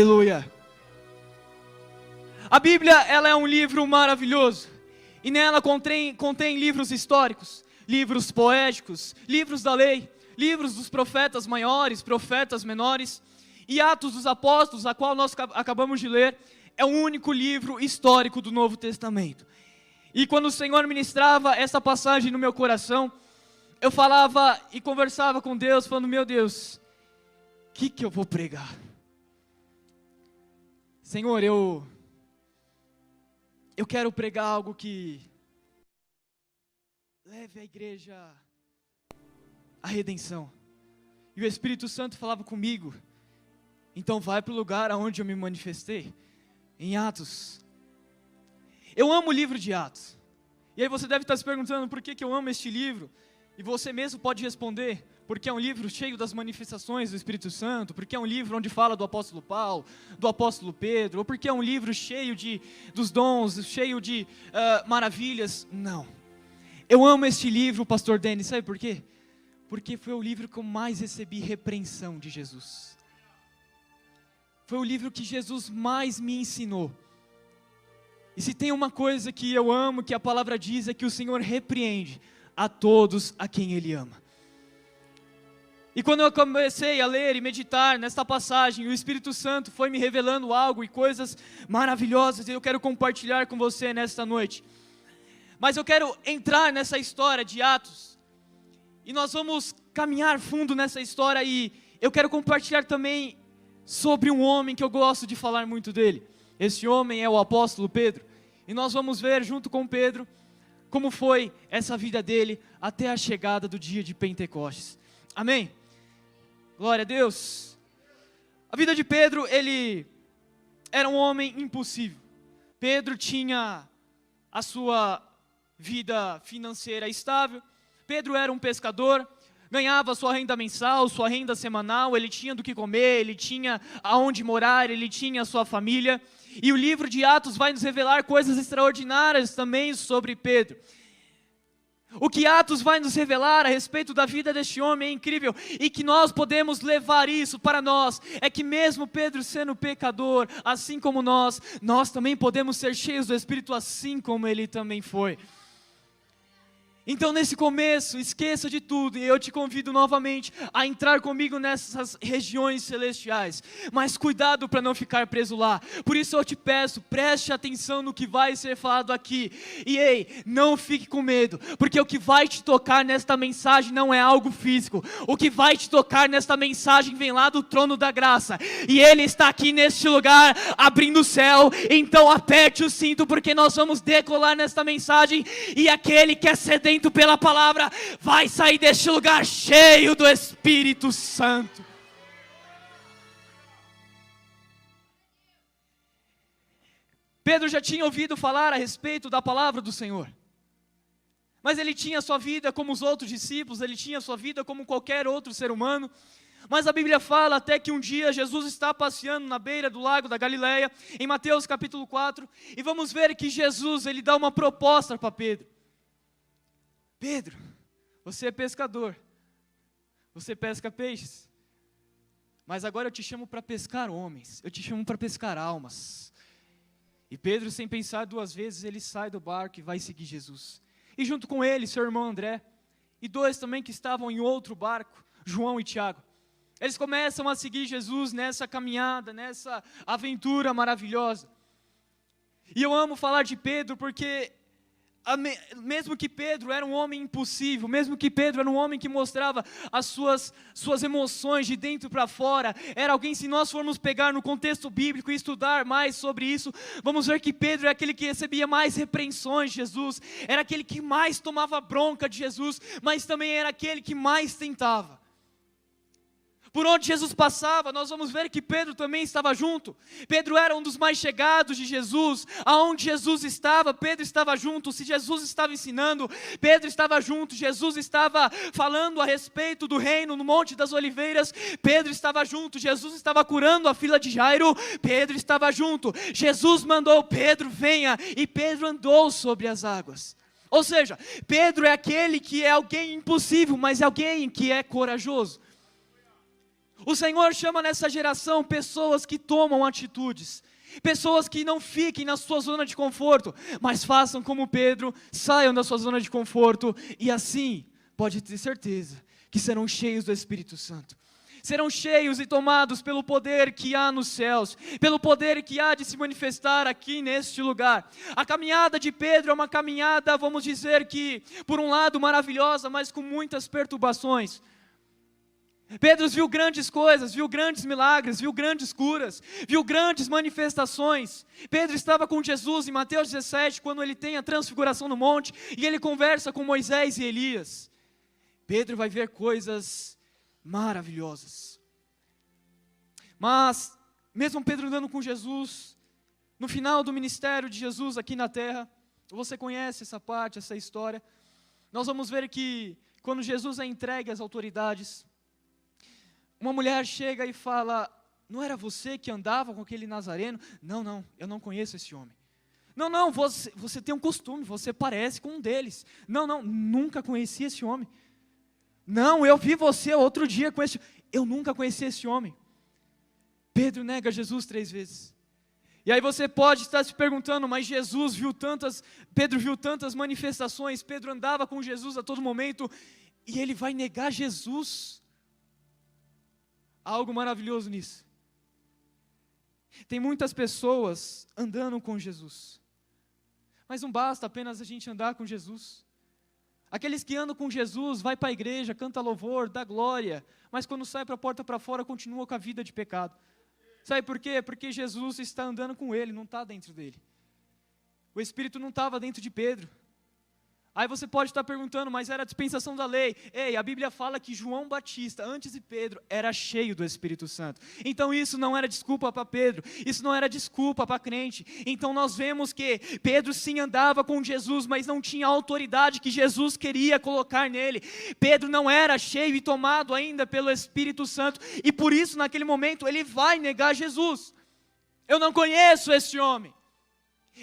Aleluia. A Bíblia, ela é um livro maravilhoso. E nela contém livros históricos, livros poéticos, livros da lei, livros dos profetas maiores, profetas menores. E Atos dos Apóstolos, a qual nós acabamos de ler, é o único livro histórico do Novo Testamento. E quando o Senhor ministrava essa passagem no meu coração, eu falava e conversava com Deus, falando: meu Deus, o que eu vou pregar? Senhor, eu quero pregar algo que leve a igreja à redenção. E o Espírito Santo falava comigo: então vai para o lugar onde eu me manifestei, em Atos. Eu amo o livro de Atos. E aí você deve estar se perguntando por que eu amo este livro. E você mesmo pode responder: porque é um livro cheio das manifestações do Espírito Santo, porque é um livro onde fala do apóstolo Paulo, do apóstolo Pedro, ou porque é um livro cheio dos dons, cheio de maravilhas. Não. Eu amo este livro, pastor Denis, sabe por quê? Porque foi o livro que eu mais recebi repreensão de Jesus. Foi o livro que Jesus mais me ensinou. E se tem uma coisa que eu amo, que a palavra diz, é que o Senhor repreende a todos a quem Ele ama. E quando eu comecei a ler e meditar nesta passagem, o Espírito Santo foi me revelando algo e coisas maravilhosas, e eu quero compartilhar com você nesta noite. Mas eu quero entrar nessa história de Atos, e nós vamos caminhar fundo nessa história, e eu quero compartilhar também sobre um homem que eu gosto de falar muito dele. Esse homem é o apóstolo Pedro, e nós vamos ver junto com Pedro como foi essa vida dele até a chegada do dia de Pentecostes. Amém? Glória a Deus. A vida de Pedro, ele era um homem impossível. Pedro tinha a sua vida financeira estável. Pedro era um pescador, ganhava sua renda mensal, sua renda semanal, ele tinha do que comer, ele tinha aonde morar, ele tinha a sua família. E o livro de Atos vai nos revelar coisas extraordinárias também sobre Pedro. O que Atos vai nos revelar a respeito da vida deste homem é incrível, e que nós podemos levar isso para nós, é que mesmo Pedro sendo pecador, assim como nós também podemos ser cheios do Espírito, assim como ele também foi. Então nesse começo, esqueça de tudo, e eu te convido novamente a entrar comigo nessas regiões celestiais, mas cuidado para não ficar preso lá. Por isso eu te peço, preste atenção no que vai ser falado aqui, e ei, não fique com medo, porque o que vai te tocar nesta mensagem não é algo físico. O que vai te tocar nesta mensagem vem lá do trono da graça, e Ele está aqui neste lugar, abrindo o céu. Então aperte o cinto, porque nós vamos decolar nesta mensagem, e aquele que é sedento pela palavra vai sair deste lugar cheio do Espírito Santo. Pedro já tinha ouvido falar a respeito da palavra do Senhor, mas ele tinha a sua vida como os outros discípulos, ele tinha a sua vida como qualquer outro ser humano. Mas a Bíblia fala até que um dia Jesus está passeando na beira do lago da Galileia, em Mateus capítulo 4, e vamos ver que Jesus, ele dá uma proposta para Pedro. Pedro, você é pescador, você pesca peixes, mas agora eu te chamo para pescar homens, eu te chamo para pescar almas. E Pedro, sem pensar duas vezes, ele sai do barco e vai seguir Jesus. E junto com ele, seu irmão André, e dois também que estavam em outro barco, João e Tiago. Eles começam a seguir Jesus nessa caminhada, nessa aventura maravilhosa. E eu amo falar de Pedro porque mesmo que Pedro era um homem impossível, mesmo que Pedro era um homem que mostrava as suas emoções de dentro para fora, era alguém, se nós formos pegar no contexto bíblico e estudar mais sobre isso, vamos ver que Pedro é aquele que recebia mais repreensões de Jesus, era aquele que mais tomava bronca de Jesus, mas também era aquele que mais tentava. Por onde Jesus passava, nós vamos ver que Pedro também estava junto. Pedro era um dos mais chegados de Jesus. Aonde Jesus estava, Pedro estava junto. Se Jesus estava ensinando, Pedro estava junto. Jesus estava falando a respeito do reino no Monte das Oliveiras, Pedro estava junto. Jesus estava curando a filha de Jairo, Pedro estava junto. Jesus mandou: Pedro, venha, e Pedro andou sobre as águas. Ou seja, Pedro é aquele que é alguém impossível, mas é alguém que é corajoso. O Senhor chama nessa geração pessoas que tomam atitudes, pessoas que não fiquem na sua zona de conforto, mas façam como Pedro, saiam da sua zona de conforto, e assim, pode ter certeza, que serão cheios do Espírito Santo. Serão cheios e tomados pelo poder que há nos céus, pelo poder que há de se manifestar aqui neste lugar. A caminhada de Pedro é uma caminhada, vamos dizer que, por um lado maravilhosa, mas com muitas perturbações. Pedro viu grandes coisas, viu grandes milagres, viu grandes curas, viu grandes manifestações. Pedro estava com Jesus em Mateus 17, quando ele tem a transfiguração no monte, e ele conversa com Moisés e Elias. Pedro vai ver coisas maravilhosas. Mas, mesmo Pedro andando com Jesus, no final do ministério de Jesus aqui na terra, você conhece essa parte, essa história, nós vamos ver que, quando Jesus é entregue às autoridades, uma mulher chega e fala: não era você que andava com aquele nazareno? Não, eu não conheço esse homem. Não, você tem um costume, você parece com um deles. Não, nunca conheci esse homem. Não, eu vi você outro dia com esse... Eu nunca conheci esse homem. Pedro nega Jesus 3 vezes. E aí você pode estar se perguntando, mas Pedro viu tantas manifestações, Pedro andava com Jesus a todo momento, e ele vai negar Jesus? Há algo maravilhoso nisso. Tem muitas pessoas andando com Jesus, mas não basta apenas a gente andar com Jesus. Aqueles que andam com Jesus, vai para a igreja, canta louvor, dá glória, mas quando sai para a porta para fora, continua com a vida de pecado. Sabe por quê? Porque Jesus está andando com ele, não está dentro dele. O Espírito não estava dentro de Pedro. Aí você pode estar perguntando, mas era a dispensação da lei. Ei, a Bíblia fala que João Batista, antes de Pedro, era cheio do Espírito Santo. Então isso não era desculpa para Pedro, isso não era desculpa para crente. Então nós vemos que Pedro sim andava com Jesus, mas não tinha a autoridade que Jesus queria colocar nele. Pedro não era cheio e tomado ainda pelo Espírito Santo, e por isso naquele momento ele vai negar Jesus. Eu não conheço esse homem.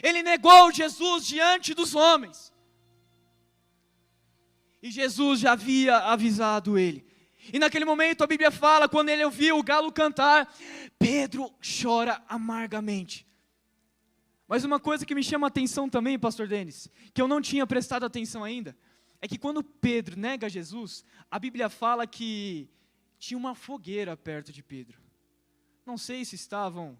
Ele negou Jesus diante dos homens. E Jesus já havia avisado ele. E naquele momento a Bíblia fala, quando ele ouviu o galo cantar, Pedro chora amargamente. Mas uma coisa que me chama a atenção também, pastor Denis, que eu não tinha prestado atenção ainda, é que quando Pedro nega Jesus, a Bíblia fala que tinha uma fogueira perto de Pedro. Não sei se estavam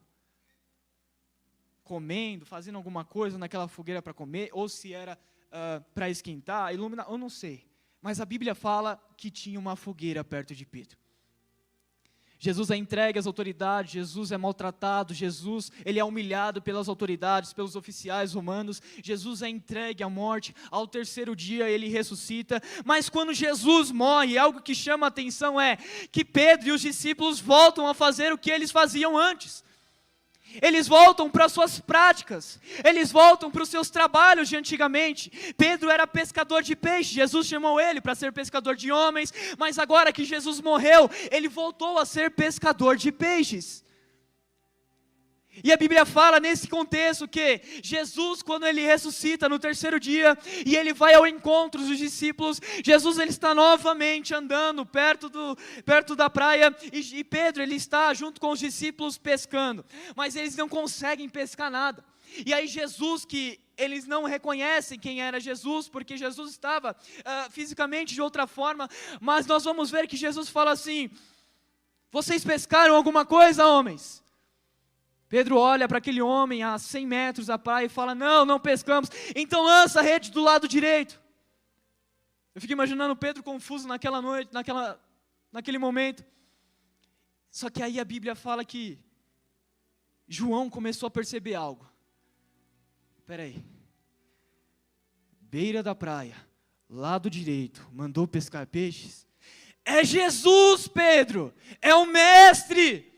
comendo, fazendo alguma coisa naquela fogueira para comer, ou se era para esquentar, iluminar, eu não sei. Mas a Bíblia fala que tinha uma fogueira perto de Pedro. Jesus é entregue às autoridades, Jesus é maltratado, Jesus ele é humilhado pelas autoridades, pelos oficiais romanos, Jesus é entregue à morte, ao 3º dia ele ressuscita, mas quando Jesus morre, algo que chama a atenção é que Pedro e os discípulos voltam a fazer o que eles faziam antes. Eles voltam para suas práticas, eles voltam para os seus trabalhos de antigamente. Pedro era pescador de peixe, Jesus chamou ele para ser pescador de homens, mas agora que Jesus morreu, ele voltou a ser pescador de peixes. E a Bíblia fala nesse contexto que Jesus, quando ele ressuscita no 3º dia, e ele vai ao encontro dos discípulos, Jesus ele está novamente andando perto da praia, e Pedro ele está junto com os discípulos pescando, mas eles não conseguem pescar nada. E aí Jesus, que eles não reconhecem quem era Jesus, porque Jesus estava fisicamente de outra forma, mas nós vamos ver que Jesus fala assim: vocês pescaram alguma coisa, homens? Pedro olha para aquele homem a 100 metros da praia e fala: não pescamos. Então lança a rede do lado direito. Eu fico imaginando Pedro confuso naquela noite, naquele momento. Só que aí a Bíblia fala que João começou a perceber algo. Espera aí. Beira da praia, lado direito, mandou pescar peixes. É Jesus, Pedro, é o mestre.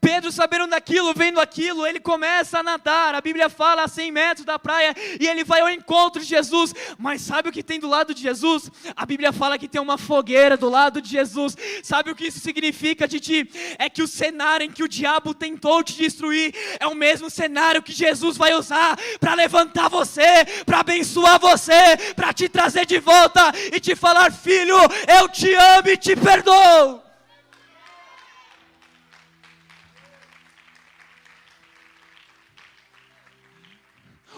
Pedro, sabendo daquilo, vendo aquilo, ele começa a nadar. A Bíblia fala a 100 metros da praia, e ele vai ao encontro de Jesus. Mas sabe o que tem do lado de Jesus? A Bíblia fala que tem uma fogueira do lado de Jesus. Sabe o que isso significa, Titi? É que o cenário em que o diabo tentou te destruir é o mesmo cenário que Jesus vai usar para levantar você, para abençoar você, para te trazer de volta e te falar: filho, eu te amo e te perdoo.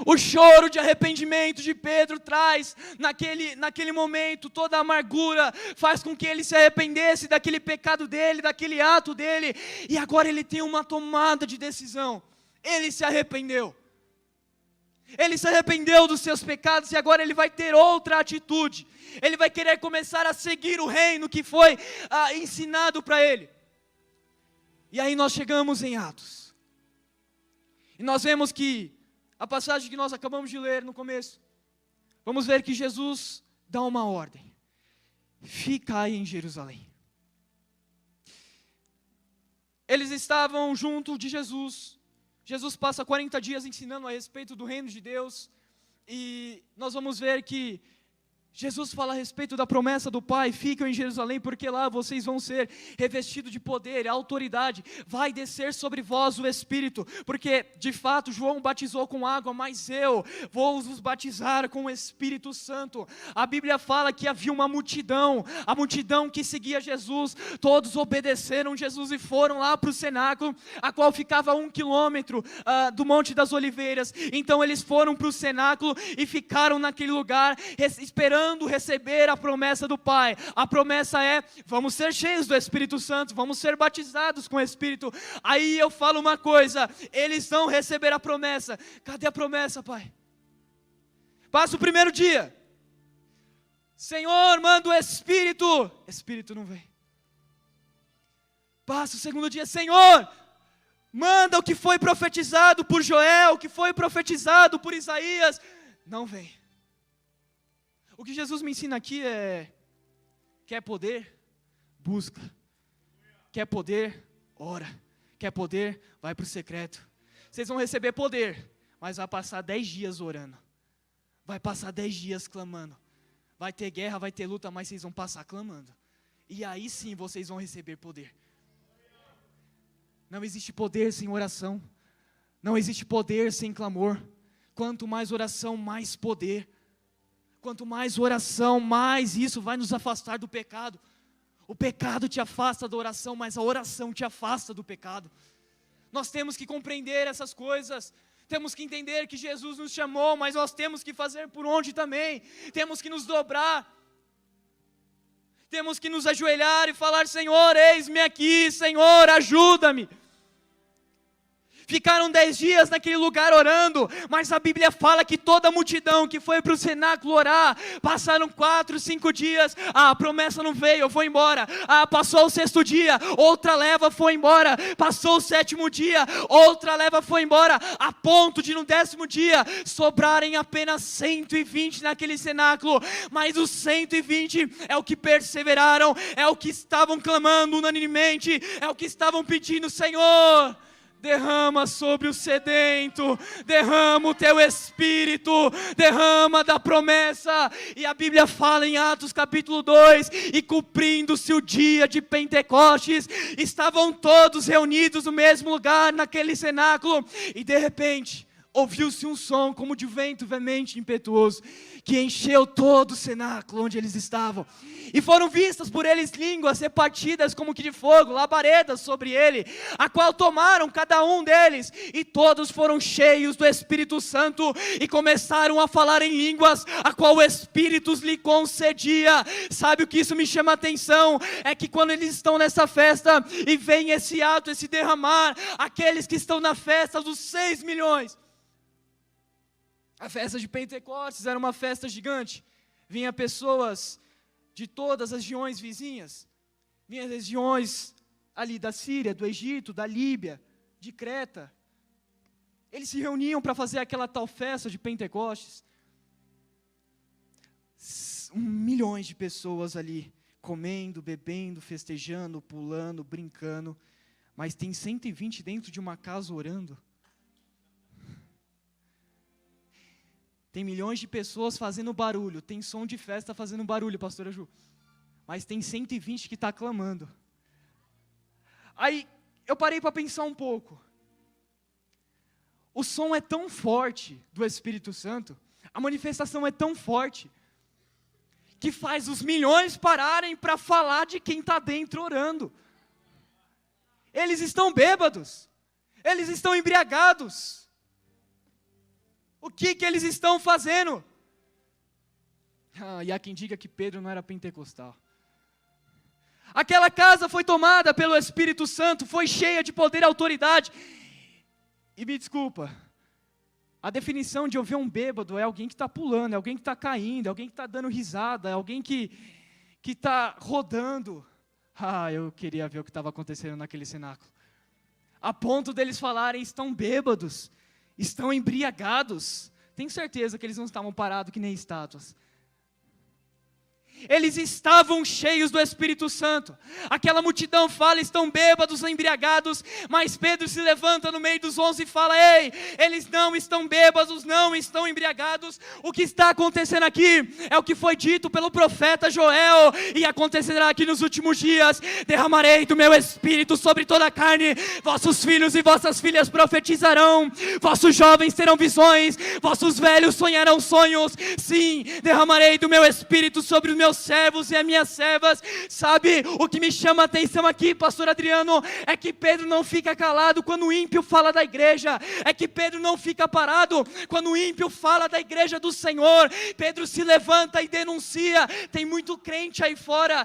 o choro de arrependimento de Pedro traz naquele momento, toda a amargura, faz com que ele se arrependesse daquele pecado dele, daquele ato dele, e agora ele tem uma tomada de decisão. Ele se arrependeu. Ele se arrependeu dos seus pecados e agora ele vai ter outra atitude. Ele vai querer começar a seguir o reino que foi ensinado para ele. E aí nós chegamos em Atos. E nós vemos que a passagem que nós acabamos de ler no começo, vamos ver que Jesus dá uma ordem: ficai em Jerusalém. Eles estavam junto de Jesus. Jesus passa 40 dias ensinando a respeito do reino de Deus, e nós vamos ver que Jesus fala a respeito da promessa do Pai: ficam em Jerusalém, porque lá vocês vão ser revestidos de poder, a autoridade, vai descer sobre vós o Espírito, porque de fato João batizou com água, mas eu vou vos batizar com o Espírito Santo. A Bíblia fala que havia uma multidão, a multidão que seguia Jesus, todos obedeceram Jesus e foram lá para o cenáculo, a qual ficava a 1 quilômetro do Monte das Oliveiras. Então eles foram para o cenáculo e ficaram naquele lugar, esperando receber a promessa do Pai. A promessa é: vamos ser cheios do Espírito Santo, vamos ser batizados com o Espírito. Aí eu falo uma coisa: eles vão receber a promessa. Cadê a promessa, Pai? Passa o primeiro dia, Senhor, manda o Espírito. Espírito não vem. Passa o segundo dia, Senhor, manda o que foi profetizado por Joel, o que foi profetizado por Isaías. Não vem. O que Jesus me ensina aqui é: quer poder? Busca. Quer poder? Ora. Quer poder? Vai para o secreto. Vocês vão receber poder, mas vai passar 10 dias orando. Vai passar 10 dias clamando. Vai ter guerra, vai ter luta, mas vocês vão passar clamando. E aí sim vocês vão receber poder. Não existe poder sem oração. Não existe poder sem clamor. Quanto mais oração, mais poder. Quanto mais oração, mais isso vai nos afastar do pecado. O pecado te afasta da oração, mas a oração te afasta do pecado. Nós temos que compreender essas coisas. Temos que entender que Jesus nos chamou, mas nós temos que fazer por onde também. Temos que nos dobrar. Temos que nos ajoelhar e falar: Senhor, eis-me aqui, Senhor, ajuda-me. Ficaram 10 dias naquele lugar orando, mas a Bíblia fala que toda a multidão que foi para o cenáculo orar, passaram 4, 5 dias, a promessa não veio, eu vou embora. Passou o 6º dia, outra leva foi embora. Passou o 7º dia, outra leva foi embora, a ponto de no 10º dia, sobrarem apenas 120 naquele cenáculo. Mas os 120 é o que perseveraram, é o que estavam clamando unanimemente, é o que estavam pedindo: Senhor, derrama sobre o sedento, derrama o teu Espírito, derrama da promessa. E a Bíblia fala em Atos capítulo 2, e cumprindo-se o dia de Pentecostes, estavam todos reunidos no mesmo lugar, naquele cenáculo, e de repente, ouviu-se um som como de vento veemente e impetuoso, que encheu todo o cenáculo onde eles estavam. E foram vistas por eles línguas repartidas como que de fogo, labaredas sobre ele, a qual tomaram cada um deles, e todos foram cheios do Espírito Santo, e começaram a falar em línguas, a qual o Espírito lhe concedia. Sabe o que isso me chama a atenção? É que quando eles estão nessa festa, e vem esse ato, esse derramar, aqueles que estão na festa dos 6 milhões, a festa de Pentecostes era uma festa gigante. Vinha pessoas de todas as regiões vizinhas. Vinha regiões ali da Síria, do Egito, da Líbia, de Creta. Eles se reuniam para fazer aquela tal festa de Pentecostes. Milhões de pessoas ali, comendo, bebendo, festejando, pulando, brincando. Mas tem 120 dentro de uma casa orando. Tem milhões de pessoas fazendo barulho, tem som de festa fazendo barulho, pastora Ju. Mas tem 120 que está clamando. Aí eu parei para pensar um pouco. O som é tão forte do Espírito Santo, a manifestação é tão forte, que faz os milhões pararem para falar de quem está dentro orando. Eles estão bêbados, eles estão embriagados. O que eles estão fazendo? E há quem diga que Pedro não era pentecostal. Aquela casa foi tomada pelo Espírito Santo, foi cheia de poder e autoridade. E me desculpa, a definição de eu ver um bêbado é alguém que está pulando, é alguém que está caindo, é alguém que está dando risada, é alguém que está rodando. Eu queria ver o que estava acontecendo naquele cenáculo. A ponto deles falarem, estão bêbados, estão embriagados. Tenho certeza que eles não estavam parados que nem estátuas. Eles estavam cheios do Espírito Santo. Aquela multidão fala, estão bêbados, embriagados, mas Pedro se levanta no meio dos 11 e fala, ei, eles não estão bêbados, não estão embriagados. O que está acontecendo aqui é o que foi dito pelo profeta Joel, e acontecerá aqui nos últimos dias, derramarei do meu Espírito sobre toda a carne, vossos filhos e vossas filhas profetizarão, vossos jovens terão visões, vossos velhos sonharão sonhos, sim, derramarei do meu Espírito sobre os meus servos e as minhas servas. Sabe, o que me chama a atenção aqui, pastor Adriano, é que Pedro não fica calado quando o ímpio fala da igreja, é que Pedro não fica parado quando o ímpio fala da igreja do Senhor. Pedro se levanta e denuncia. Tem muito crente aí fora,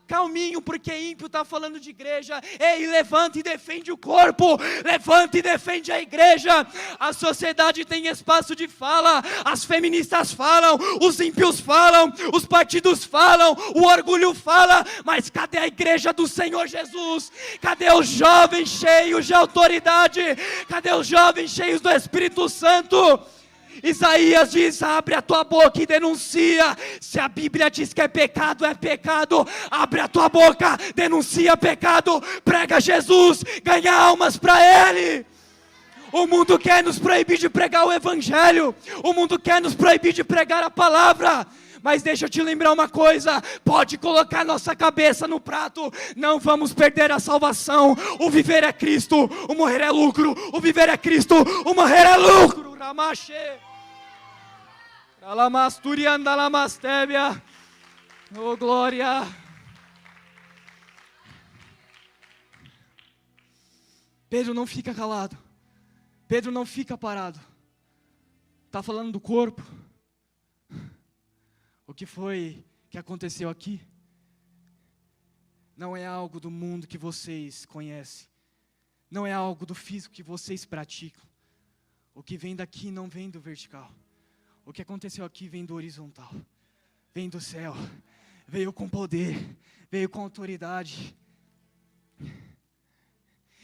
calminho, porque ímpio está falando de igreja. Ei, levanta e defende o corpo, levanta e defende a igreja. A sociedade tem espaço de fala, as feministas falam, os ímpios falam, os partidos falam, o orgulho fala, mas cadê a igreja do Senhor Jesus? Cadê os jovens cheios de autoridade? Cadê os jovens cheios do Espírito Santo? Isaías diz, abre a tua boca e denuncia. Se a Bíblia diz que é pecado, abre a tua boca, denuncia pecado, prega Jesus, ganha almas para Ele. O mundo quer nos proibir de pregar o Evangelho, o mundo quer nos proibir de pregar a palavra, mas deixa eu te lembrar uma coisa, pode colocar nossa cabeça no prato, não vamos perder a salvação. O viver é Cristo, o morrer é lucro. O viver é Cristo, o morrer é lucro. Ramache Alamasturianda Lamastébia. Oh glória. Pedro não fica calado, Pedro não fica parado. Está falando do corpo. O que foi que aconteceu aqui não é algo do mundo que vocês conhecem, não é algo do físico que vocês praticam. O que vem daqui não vem do vertical. O que aconteceu aqui vem do horizontal, vem do céu, veio com poder, veio com autoridade.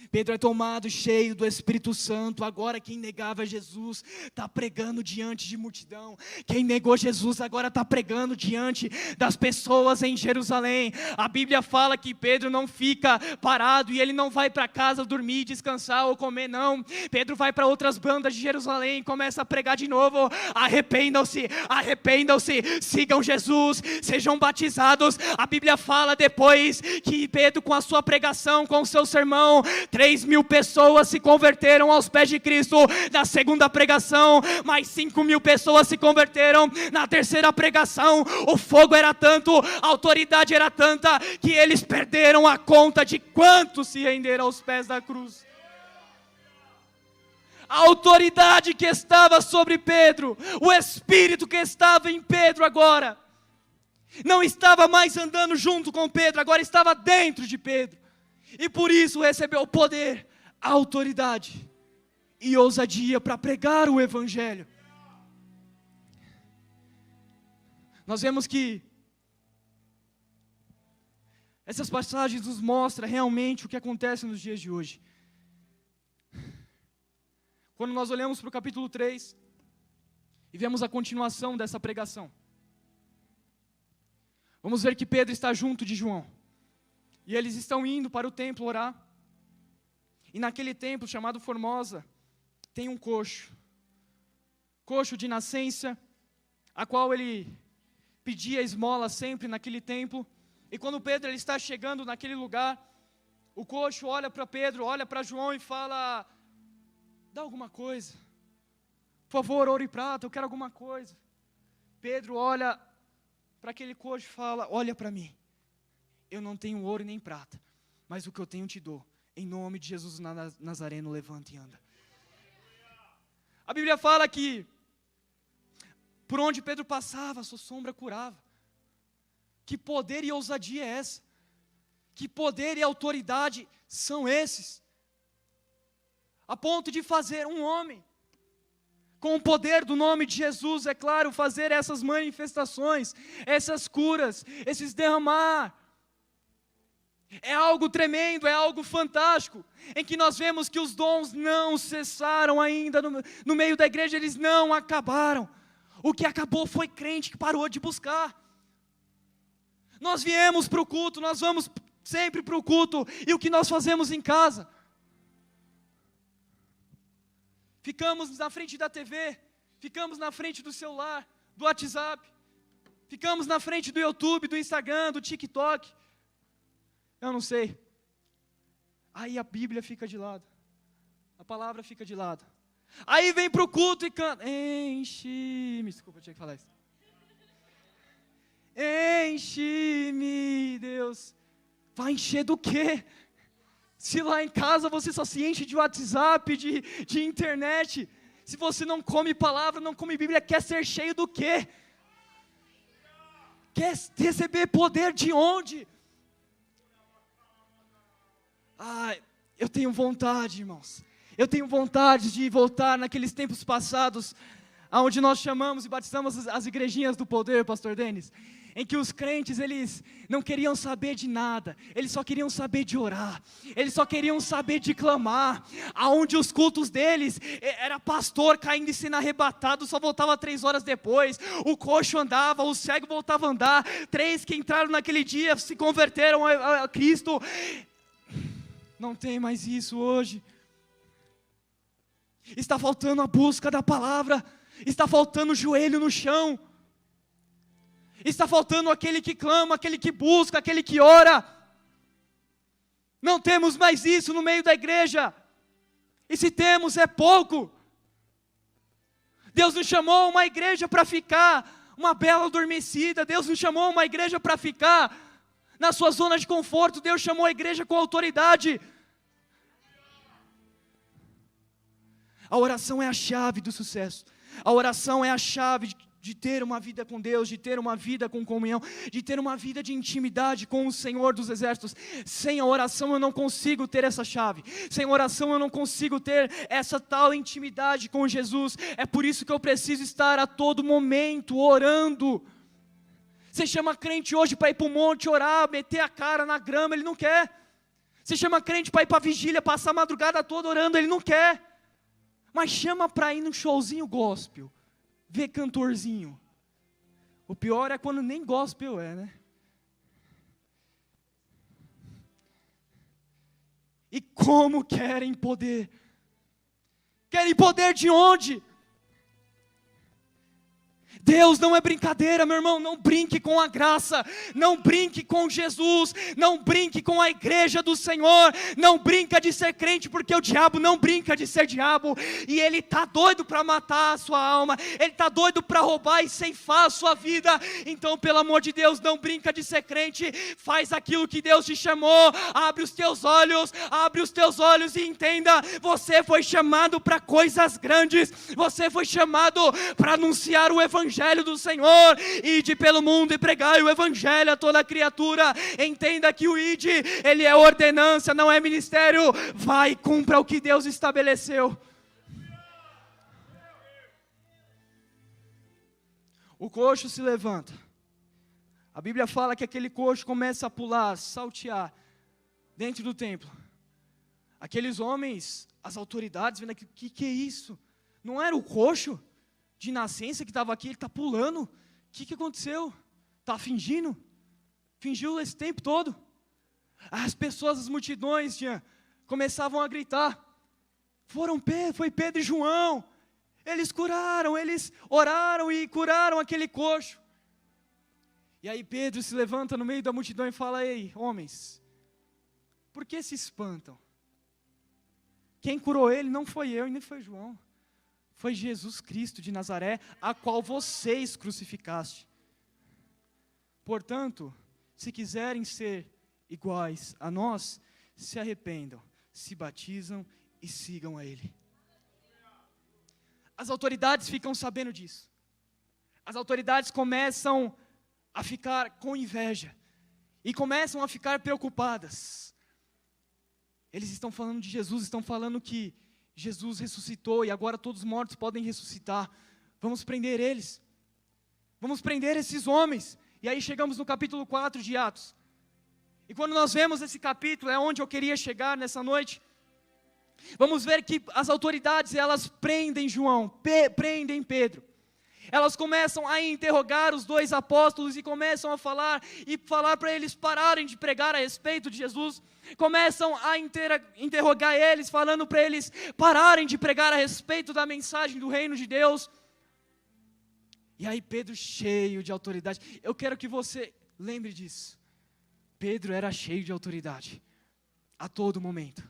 Pedro é tomado cheio do Espírito Santo. Agora quem negava Jesus está pregando diante de multidão. Quem negou Jesus agora está pregando diante das pessoas em Jerusalém. A Bíblia fala que Pedro não fica parado e ele não vai para casa dormir, descansar ou comer, não. Pedro vai para outras bandas de Jerusalém e começa a pregar de novo. Arrependam-se, arrependam-se, sigam Jesus, sejam batizados. A Bíblia fala depois que Pedro, com a sua pregação, com o seu sermão, 3.000 pessoas se converteram aos pés de Cristo na segunda pregação, mais 5.000 pessoas se converteram na terceira pregação. O fogo era tanto, a autoridade era tanta, que eles perderam a conta de quantos se renderam aos pés da cruz. A autoridade que estava sobre Pedro, o Espírito que estava em Pedro agora, não estava mais andando junto com Pedro, agora estava dentro de Pedro. E por isso recebeu poder, autoridade e ousadia para pregar o Evangelho. Nós vemos que essas passagens nos mostram realmente o que acontece nos dias de hoje. Quando nós olhamos para o capítulo 3 e vemos a continuação dessa pregação, vamos ver que Pedro está junto de João. E eles estão indo para o templo orar. E naquele templo chamado Formosa, tem um coxo de nascença, a qual ele pedia esmola sempre naquele templo. E quando Pedro ele está chegando naquele lugar, o coxo olha para Pedro, olha para João e fala, dá alguma coisa. Por favor, ouro e prata, eu quero alguma coisa. Pedro olha para aquele coxo e fala, olha para mim. Eu não tenho ouro nem prata, mas o que eu tenho te dou. Em nome de Jesus Nazareno, levanta e anda. A Bíblia fala que Por onde Pedro passava, a sua sombra curava. Que poder e ousadia é essa? Que poder e autoridade são esses? A ponto de fazer um homem, com o poder do nome de Jesus, é claro, fazer essas manifestações, essas curas, esses derramar. É algo tremendo, é algo fantástico, em que nós vemos que os dons não cessaram ainda no meio da igreja, eles não acabaram. O que acabou foi crente que parou de buscar. Nós viemos para o culto, nós vamos sempre para o culto, e o que nós fazemos em casa? Ficamos na frente da TV, ficamos na frente do celular, do WhatsApp, ficamos na frente do YouTube, do Instagram, do TikTok. Eu não sei. Aí a Bíblia fica de lado, a palavra fica de lado. Aí vem para o culto e canta, enche-me, desculpa, eu tinha que falar isso. Enche-me, Deus. Vai encher do quê? Se lá em casa você só se enche de WhatsApp, de internet. Se você não come palavra, não come Bíblia, quer ser cheio do quê? Quer receber poder de onde? Eu tenho vontade, irmãos. Eu tenho vontade de voltar naqueles tempos passados, onde nós chamamos e batizamos as igrejinhas do poder, pastor Denis, em que os crentes, eles não queriam saber de nada, eles só queriam saber de orar, eles só queriam saber de clamar, aonde os cultos deles, era pastor caindo e sendo arrebatado, só voltava 3 horas depois, o coxo andava, o cego voltava a andar, 3 que entraram naquele dia se converteram a Cristo. Não tem mais isso hoje. Está faltando a busca da palavra, está faltando o joelho no chão, está faltando aquele que clama, aquele que busca, aquele que ora. Não temos mais isso no meio da igreja, e se temos é pouco. Deus nos chamou uma igreja para ficar uma bela adormecida, Deus nos chamou uma igreja para ficar na sua zona de conforto, Deus chamou a igreja com autoridade. A oração é a chave do sucesso, a oração é a chave de ter uma vida com Deus, de ter uma vida com comunhão, de ter uma vida de intimidade com o Senhor dos Exércitos. Sem a oração eu não consigo ter essa chave, sem oração eu não consigo ter essa tal intimidade com Jesus. É por isso que eu preciso estar a todo momento orando. Você chama crente hoje para ir para o monte orar, meter a cara na grama, ele não quer. Você chama crente para ir para a vigília, passar a madrugada toda orando, ele não quer. Mas chama para ir num showzinho gospel, ver cantorzinho. O pior é quando nem gospel é, né? E como querem poder? Querem poder de onde? Deus não é brincadeira, meu irmão, não brinque com a graça, não brinque com Jesus, não brinque com a igreja do Senhor, não brinca de ser crente, porque o diabo não brinca de ser diabo, e ele está doido para matar a sua alma, ele está doido para roubar e ceifar a sua vida. Então pelo amor de Deus, não brinca de ser crente, faz aquilo que Deus te chamou, abre os teus olhos e entenda, você foi chamado para coisas grandes, você foi chamado para anunciar o Evangelho do Senhor. Ide pelo mundo e pregai o Evangelho a toda criatura. Entenda que o ide, ele é ordenança, não é ministério. Vai e cumpra o que Deus estabeleceu. O coxo se levanta. A Bíblia fala que aquele coxo começa a pular, saltear dentro do templo. Aqueles homens, as autoridades, vendo aquilo, que é isso? Não era o coxo de nascença que estava aqui, ele está pulando. O que aconteceu? Está fingindo? Fingiu esse tempo todo? As pessoas, as multidões, começavam a gritar. Foi Pedro e João. Eles curaram, eles oraram e curaram aquele coxo. E aí Pedro se levanta no meio da multidão e fala: ei, homens, por que se espantam? Quem curou ele não foi eu e nem foi João. Foi Jesus Cristo de Nazaré, a qual vocês crucificaste. Portanto, se quiserem ser iguais a nós, se arrependam, se batizam e sigam a Ele. As autoridades ficam sabendo disso. as autoridades começam a ficar com inveja e começam a ficar preocupadas. Eles estão falando de Jesus, estão falando que Jesus ressuscitou e agora todos os mortos podem ressuscitar. Vamos prender eles. Vamos prender esses homens. E aí chegamos no capítulo 4 de Atos. E quando nós vemos esse capítulo, é onde eu queria chegar nessa noite. Vamos ver que as autoridades, elas prendem João, prendem Pedro. Elas começam a interrogar os dois apóstolos e começam a falar para eles pararem de pregar a respeito de Jesus. Começam a interrogar eles, falando para eles pararem de pregar a respeito da mensagem do reino de Deus. E aí Pedro, cheio de autoridade, eu quero que você lembre disso. Pedro era cheio de autoridade, a todo momento,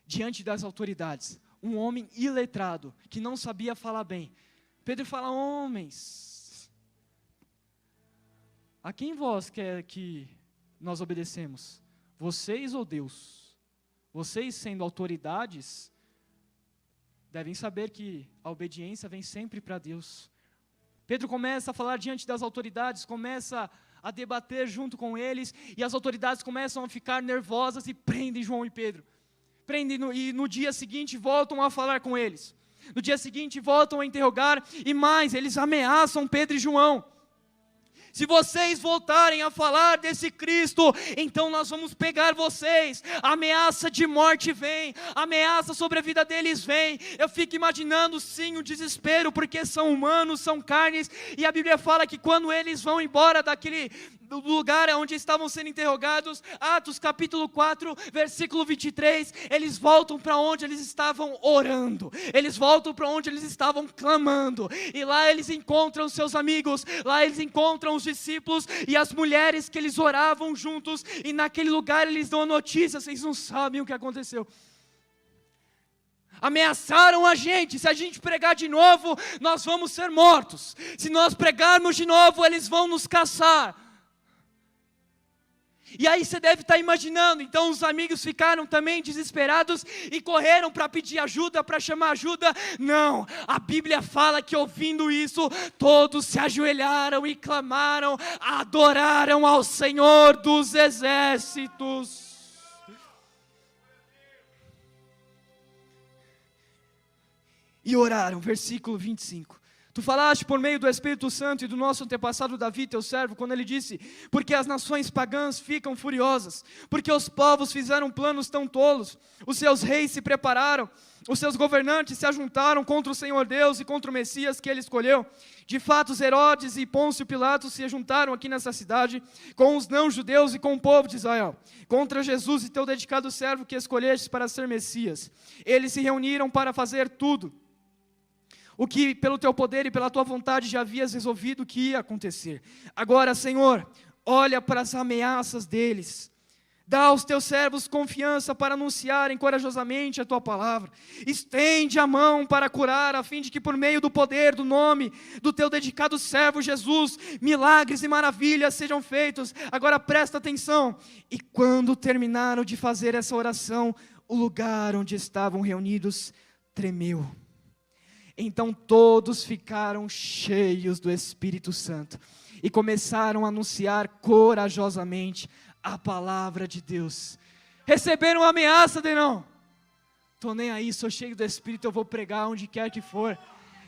diante das autoridades. Um homem iletrado, que não sabia falar bem. Pedro fala: homens, a quem vós quer que nós obedecemos? Vocês ou Deus? Vocês, sendo autoridades, devem saber que a obediência vem sempre para Deus. Pedro começa a falar diante das autoridades, começa a debater junto com eles, e as autoridades começam a ficar nervosas e prendem João e Pedro. Prendem e no dia seguinte voltam a falar com eles. No dia seguinte voltam a interrogar, e mais, eles ameaçam Pedro e João. Se vocês voltarem a falar desse Cristo, então nós vamos pegar vocês. A ameaça de morte vem, a ameaça sobre a vida deles vem. Eu fico imaginando sim o desespero, porque são humanos, são carnes, e a Bíblia fala que quando eles vão embora do lugar onde estavam sendo interrogados, Atos capítulo 4, versículo 23, eles voltam para onde eles estavam orando, eles voltam para onde eles estavam clamando, e lá eles encontram seus amigos, lá eles encontram os discípulos e as mulheres que eles oravam juntos, e naquele lugar eles dão a notícia: vocês não sabem o que aconteceu. Ameaçaram a gente: se a gente pregar de novo, nós vamos ser mortos. Se nós pregarmos de novo, eles vão nos caçar. E aí você deve estar imaginando, então os amigos ficaram também desesperados e correram para pedir ajuda, para chamar ajuda. Não, a Bíblia fala que ouvindo isso, todos se ajoelharam e clamaram, adoraram ao Senhor dos exércitos. E oraram, versículo 25. Tu falaste por meio do Espírito Santo e do nosso antepassado Davi, teu servo, quando ele disse: porque as nações pagãs ficam furiosas, porque os povos fizeram planos tão tolos, os seus reis se prepararam, os seus governantes se ajuntaram contra o Senhor Deus e contra o Messias que ele escolheu. De fato, os Herodes e Pôncio Pilatos se juntaram aqui nessa cidade, com os não-judeus e com o povo de Israel, contra Jesus e teu dedicado servo que escolhestes para ser Messias. Eles se reuniram para fazer tudo o que pelo teu poder e pela tua vontade já havias resolvido que ia acontecer. Agora, Senhor, olha para as ameaças deles. Dá aos teus servos confiança para anunciarem corajosamente a tua palavra. Estende a mão para curar, a fim de que por meio do poder, do nome do teu dedicado servo Jesus, milagres e maravilhas sejam feitos. Agora presta atenção. E quando terminaram de fazer essa oração, o lugar onde estavam reunidos tremeu. Então todos ficaram cheios do Espírito Santo e começaram a anunciar corajosamente a palavra de Deus. Receberam uma ameaça de não? Estou nem aí, sou cheio do Espírito, eu vou pregar onde quer que for.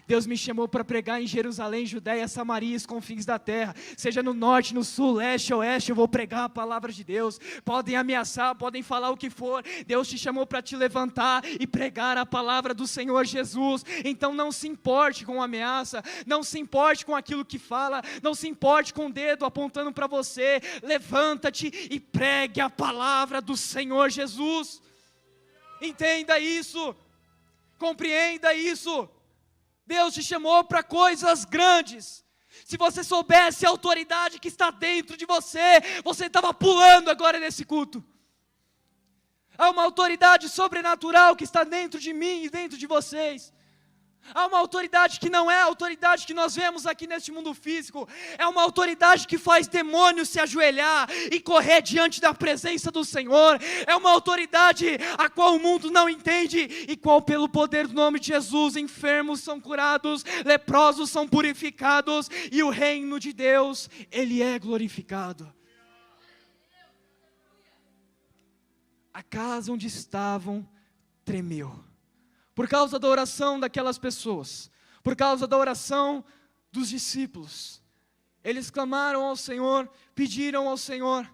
Deus me chamou para pregar em Jerusalém, Judéia, Samaria, os confins da terra, seja no norte, no sul, leste, oeste, eu vou pregar a palavra de Deus. Podem ameaçar, podem falar o que for, Deus te chamou para te levantar e pregar a palavra do Senhor Jesus. Então não se importe com a ameaça, não se importe com aquilo que fala, não se importe com o dedo apontando para você. Levanta-te e pregue a palavra do Senhor Jesus. Entenda isso, compreenda isso. Deus te chamou para coisas grandes. Se você soubesse a autoridade que está dentro de você, você estava pulando agora nesse culto. Há uma autoridade sobrenatural que está dentro de mim e dentro de vocês. Há uma autoridade que não é a autoridade que nós vemos aqui neste mundo físico. É uma autoridade que faz demônios se ajoelhar e correr diante da presença do Senhor. É uma autoridade a qual o mundo não entende e qual, pelo poder do nome de Jesus, enfermos são curados, leprosos são purificados e o reino de Deus, Ele é glorificado. A casa onde estavam tremeu. Por causa da oração daquelas pessoas, por causa da oração dos discípulos, eles clamaram ao Senhor, pediram ao Senhor,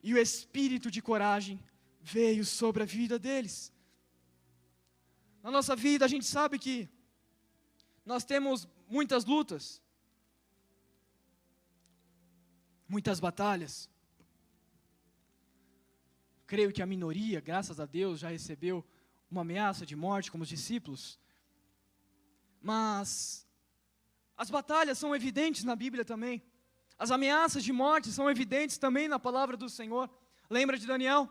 e o espírito de coragem veio sobre a vida deles. Na nossa vida, a gente sabe que nós temos muitas lutas, muitas batalhas. Creio que a minoria, graças a Deus, já recebeu uma ameaça de morte como os discípulos, mas as batalhas são evidentes na Bíblia também, as ameaças de morte são evidentes também na palavra do Senhor. Lembra de Daniel?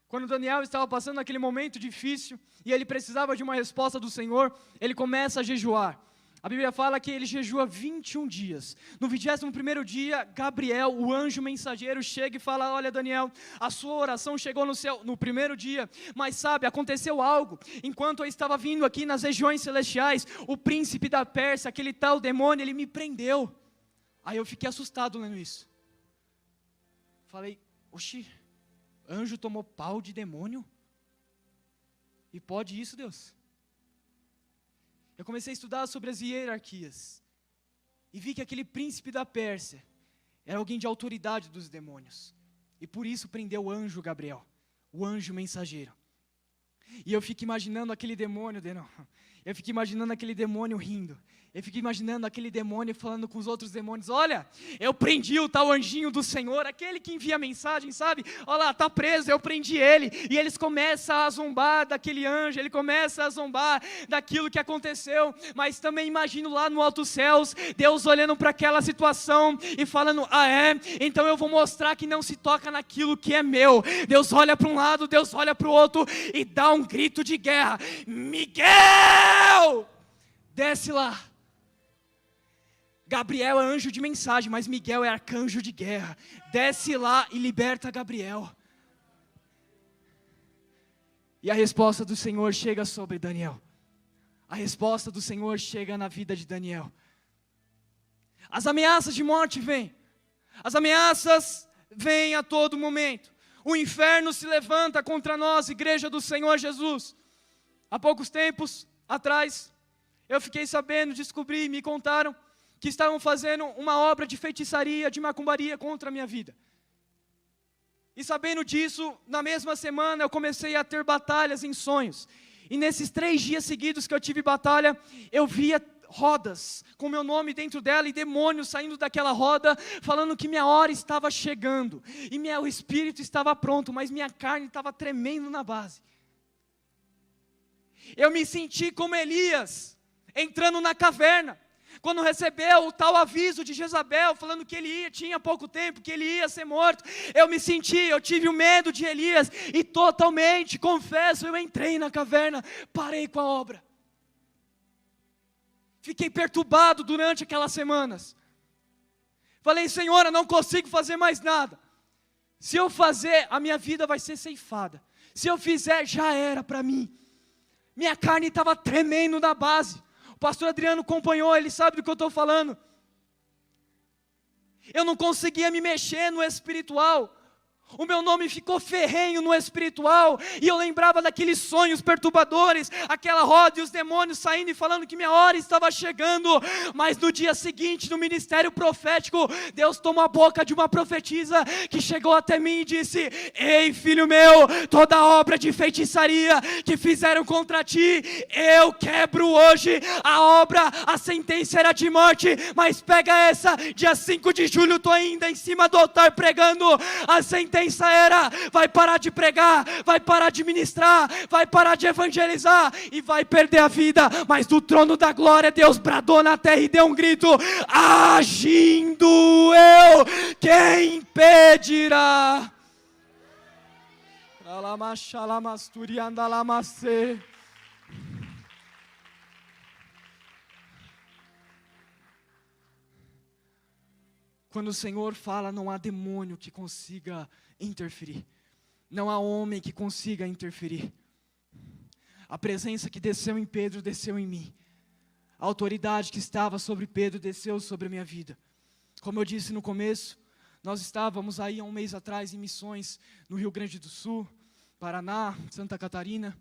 Quando Daniel estava passando aquele momento difícil, e ele precisava de uma resposta do Senhor, ele começa a jejuar. A Bíblia fala que ele jejua 21 dias. No 21º dia, Gabriel, o anjo mensageiro, chega e fala: olha Daniel, a sua oração chegou no céu no primeiro dia, mas sabe, aconteceu algo. Enquanto eu estava vindo aqui nas regiões celestiais, o príncipe da Pérsia, aquele tal demônio, ele me prendeu. Aí eu fiquei assustado lendo isso. Falei: oxi, anjo tomou pau de demônio? E pode isso, Deus? Eu comecei a estudar sobre as hierarquias, e vi que aquele príncipe da Pérsia era alguém de autoridade dos demônios, e por isso prendeu o anjo Gabriel, o anjo mensageiro. E eu fico imaginando aquele demônio, eu fico imaginando aquele demônio rindo, eu fico imaginando aquele demônio falando com os outros demônios: olha, eu prendi o tal anjinho do Senhor, aquele que envia mensagem, sabe? Olha lá, está preso, eu prendi ele. E eles começam a zombar daquele anjo, ele começa a zombar daquilo que aconteceu. Mas também imagino lá no alto céus, Deus olhando para aquela situação e falando: ah é? Então eu vou mostrar que não se toca naquilo que é meu. Deus olha para um lado, Deus olha para o outro e dá um grito de guerra: Miguel, desce lá. Gabriel é anjo de mensagem, mas Miguel é arcanjo de guerra. Desce lá e liberta Gabriel. E a resposta do Senhor chega sobre Daniel. A resposta do Senhor chega na vida de Daniel. As ameaças de morte vêm. As ameaças vêm a todo momento. O inferno se levanta contra nós, igreja do Senhor Jesus. Há poucos tempos atrás, eu fiquei sabendo, descobri, me contaram que estavam fazendo uma obra de feitiçaria, de macumbaria contra a minha vida. E sabendo disso, na mesma semana eu comecei a ter batalhas em sonhos. E nesses 3 dias seguidos que eu tive batalha, eu via rodas com meu nome dentro dela e demônios saindo daquela roda, falando que minha hora estava chegando. E o espírito estava pronto, mas minha carne estava tremendo na base. Eu me senti como Elias, entrando na caverna, quando recebeu o tal aviso de Jezabel, falando que ele tinha pouco tempo, que ele ia ser morto. Eu tive o medo de Elias, e totalmente, confesso, eu entrei na caverna, parei com a obra. Fiquei perturbado durante aquelas semanas. Falei: Senhor, eu não consigo fazer mais nada. Se eu fazer, a minha vida vai ser ceifada. Se eu fizer, já era para mim. Minha carne estava tremendo na base. O pastor Adriano acompanhou, ele sabe do que eu estou falando. Eu não conseguia me mexer no espiritual. O meu nome ficou ferrenho no espiritual, e eu lembrava daqueles sonhos perturbadores, aquela roda e os demônios saindo e falando que minha hora estava chegando. Mas no dia seguinte, no ministério profético, Deus tomou a boca de uma profetisa que chegou até mim e disse: ei filho meu, toda obra de feitiçaria que fizeram contra ti, eu quebro hoje a obra. A sentença era de morte, mas pega essa, dia 5 de julho estou ainda em cima do altar pregando. A sentença era: vai parar de pregar, vai parar de ministrar, vai parar de evangelizar e vai perder a vida. Mas do trono da glória Deus bradou na terra e deu um grito: agindo eu, quem impedirá? Quando o Senhor fala, não há demônio que consiga interferir. Não há homem que consiga interferir. A presença que desceu em Pedro, desceu em mim. A autoridade que estava sobre Pedro, desceu sobre a minha vida. Como eu disse no começo, nós estávamos aí há um mês atrás em missões no Rio Grande do Sul, Paraná, Santa Catarina.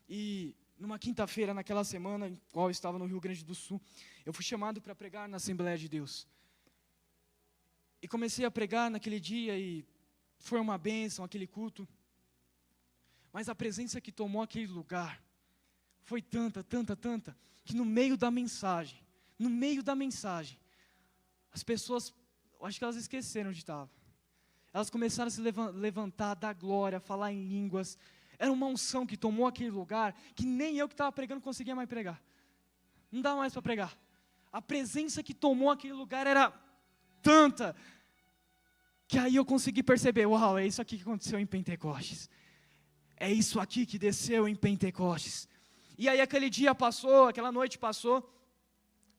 E numa quinta-feira, naquela semana em qual eu estava no Rio Grande do Sul, eu fui chamado para pregar na Assembleia de Deus. E comecei a pregar naquele dia e foi uma bênção aquele culto. Mas a presença que tomou aquele lugar foi tanta, que no meio da mensagem, as pessoas, eu acho que elas esqueceram onde estavam. Elas começaram a se levantar, dar glória, falar em línguas. Era uma unção que tomou aquele lugar, que nem eu que estava pregando conseguia mais pregar. Não dava mais para pregar. A presença que tomou aquele lugar era tanta, que aí eu consegui perceber, uau, é isso aqui que aconteceu em Pentecostes. É isso aqui que desceu em Pentecostes. E aí aquele dia passou, aquela noite passou,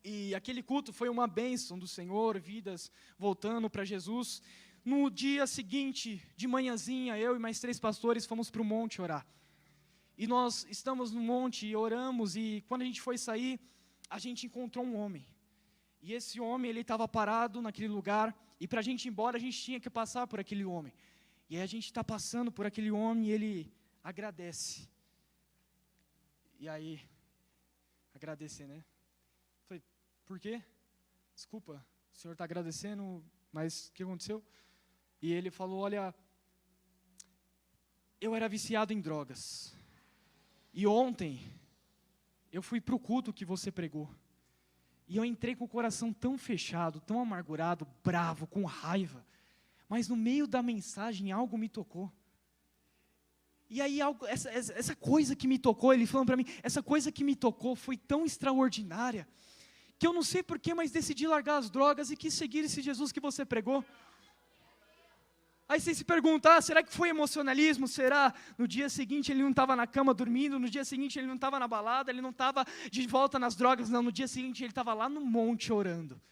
e aquele culto foi uma bênção do Senhor, vidas voltando para Jesus. No dia seguinte, de manhãzinha, eu e mais 3 pastores fomos para o monte orar. E nós estamos no monte e oramos, e quando a gente foi sair, a gente encontrou um homem. E esse homem, ele estava parado naquele lugar, e para a gente ir embora, a gente tinha que passar por aquele homem. E aí a gente está passando por aquele homem e ele agradece. E aí, agradecer, né? Falei, por quê? Desculpa, o senhor está agradecendo, mas o que aconteceu? E ele falou, olha, eu era viciado em drogas. E ontem, eu fui para o culto que você pregou. E eu entrei com o coração tão fechado, tão amargurado, bravo, com raiva. Mas no meio da mensagem, algo me tocou. E aí, essa coisa que me tocou, ele falando para mim, essa coisa que me tocou foi tão extraordinária, que eu não sei porquê, mas decidi largar as drogas e quis seguir esse Jesus que você pregou. Aí você se pergunta, será que foi emocionalismo? Será? No dia seguinte ele não estava na cama dormindo, no dia seguinte ele não estava na balada, ele não estava de volta nas drogas, não, no dia seguinte ele estava lá no monte orando.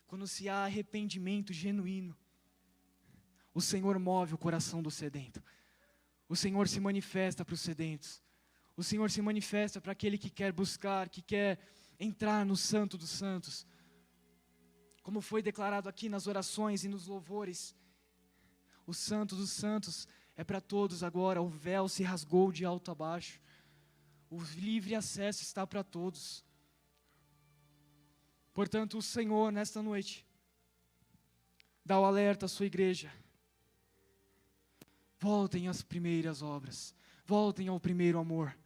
Quando se há arrependimento genuíno, o Senhor move o coração do sedento. O Senhor se manifesta para os sedentos. O Senhor se manifesta para aquele que quer buscar, que quer entrar no Santo dos Santos. Como foi declarado aqui nas orações e nos louvores, o Santo dos Santos é para todos agora, o véu se rasgou de alto a baixo, o livre acesso está para todos. Portanto, o Senhor, nesta noite, dá o alerta à sua igreja. Voltem às primeiras obras, voltem ao primeiro amor.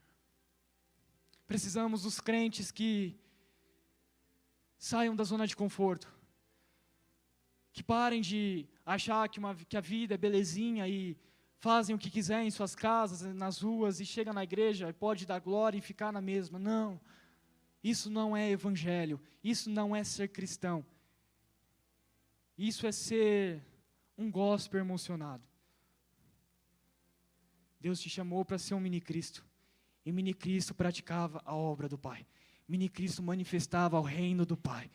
Precisamos dos crentes que saiam da zona de conforto, que parem de achar que a vida é belezinha e fazem o que quiserem em suas casas, nas ruas, e chegam na igreja e pode dar glória e ficar na mesma. Não, isso não é evangelho, isso não é ser cristão. Isso é ser um gospel emocionado. Deus te chamou para ser um mini-Cristo, e mini-Cristo praticava a obra do Pai. Mini-Cristo manifestava o reino do Pai.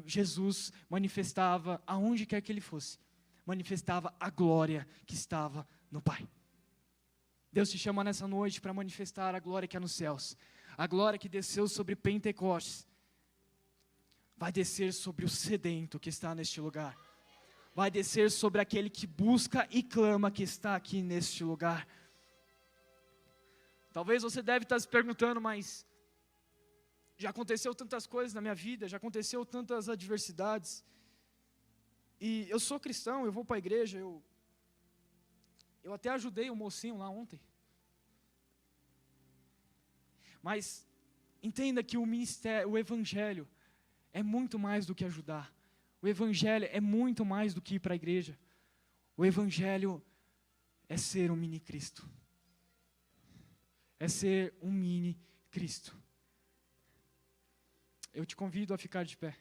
Jesus manifestava, aonde quer que ele fosse, manifestava a glória que estava no Pai. Deus te chama nessa noite para manifestar a glória que há nos céus. A glória que desceu sobre Pentecostes vai descer sobre o sedento que está neste lugar. Vai descer sobre aquele que busca e clama que está aqui neste lugar. Talvez você deve estar se perguntando, mas já aconteceu tantas coisas na minha vida, já aconteceu tantas adversidades, e eu sou cristão, eu vou para a igreja, eu até ajudei o mocinho lá ontem, mas entenda que o ministério, o evangelho é muito mais do que ajudar, o evangelho é muito mais do que ir para a igreja, o evangelho é ser um mini Cristo, é ser um mini Cristo. Eu te convido a ficar de pé.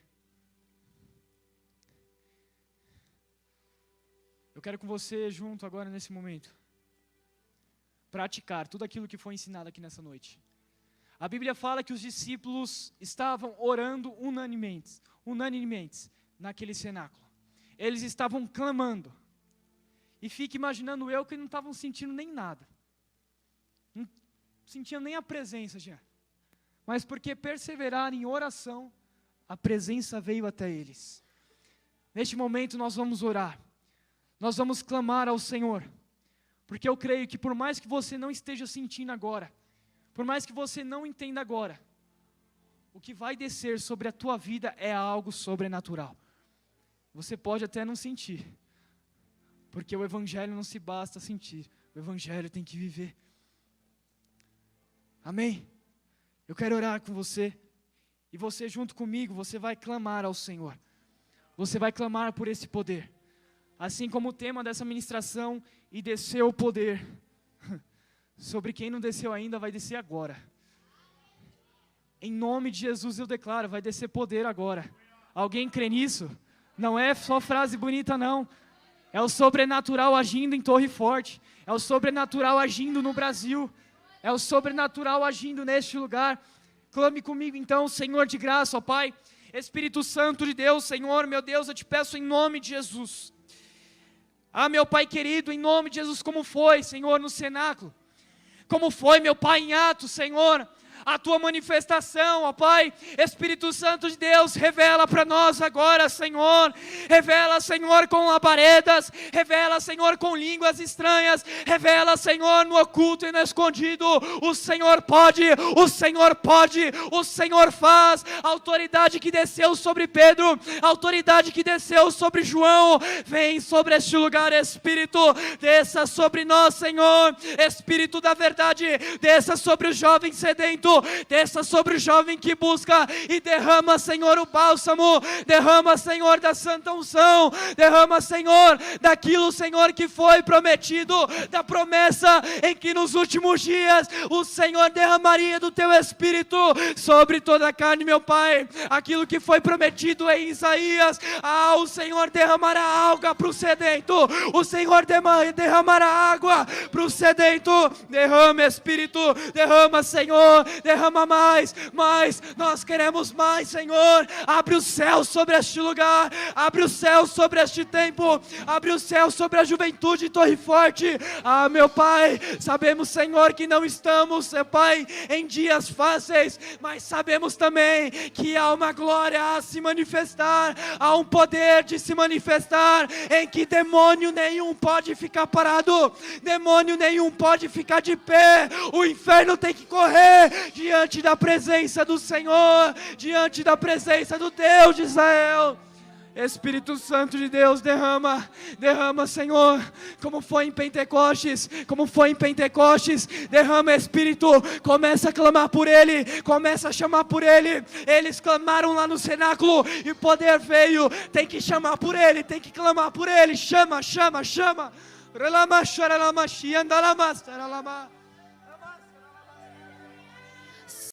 Eu quero com você junto agora nesse momento praticar tudo aquilo que foi ensinado aqui nessa noite. A Bíblia fala que os discípulos estavam orando unanimemente naquele cenáculo. Eles estavam clamando. E fique imaginando eu que não estavam sentindo nem nada. Não sentiam nem a presença já. Mas porque perseveraram em oração, a presença veio até eles. Neste momento nós vamos orar. Nós vamos clamar ao Senhor. Porque eu creio que por mais que você não esteja sentindo agora, por mais que você não entenda agora, o que vai descer sobre a tua vida é algo sobrenatural. Você pode até não sentir, porque o Evangelho não se basta sentir, o Evangelho tem que viver. Amém? Eu quero orar com você, e você junto comigo, você vai clamar ao Senhor. Você vai clamar por esse poder. Assim como o tema dessa ministração, e desceu o poder. Sobre quem não desceu ainda, vai descer agora. Em nome de Jesus eu declaro, vai descer poder agora. Alguém crê nisso? Não é só frase bonita não. É o sobrenatural agindo em Torre Forte. É o sobrenatural agindo no Brasil. É o sobrenatural agindo neste lugar. Clame comigo então, Senhor de graça, ó Pai. Espírito Santo de Deus, Senhor, meu Deus, eu te peço em nome de Jesus. Ah, meu Pai querido, em nome de Jesus, como foi, Senhor, no cenáculo. Como foi, meu Pai, em Atos, Senhor, a Tua manifestação, ó Pai. Espírito Santo de Deus, revela para nós agora, Senhor. Revela, Senhor, com labaredas. Revela, Senhor, com línguas estranhas. Revela, Senhor, no oculto e no escondido. O Senhor pode, o Senhor pode, o Senhor faz. A autoridade que desceu sobre Pedro, a autoridade que desceu sobre João, vem sobre este lugar, Espírito. Desça sobre nós, Senhor. Espírito da verdade, desça sobre o jovem sedento. Desça sobre o jovem que busca e derrama, Senhor, o bálsamo, derrama, Senhor, da santa unção, derrama, Senhor, daquilo, Senhor, que foi prometido, da promessa em que nos últimos dias o Senhor derramaria do Teu Espírito sobre toda a carne, meu Pai, aquilo que foi prometido em Isaías. O Senhor derramará água para o sedento, o Senhor derramará água para o sedento. Derrama, Espírito, derrama, Senhor, derrama mais, nós queremos mais, Senhor. Abre o céu sobre este lugar, abre o céu sobre este tempo, abre o céu sobre a juventude de Torre Forte. Meu Pai, sabemos, Senhor, que não estamos, meu Pai, em dias fáceis, mas sabemos também que há uma glória a se manifestar, há um poder de se manifestar, em que demônio nenhum pode ficar parado, demônio nenhum pode ficar de pé. O inferno tem que correr diante da presença do Senhor, diante da presença do Deus de Israel. Espírito Santo de Deus, derrama, Senhor, como foi em Pentecostes, derrama, Espírito, começa a clamar por Ele, começa a chamar por Ele. Eles clamaram lá no cenáculo e o poder veio. Tem que chamar por Ele, tem que clamar por Ele. Chama. Relama, xaralama, xiandalama, saralama.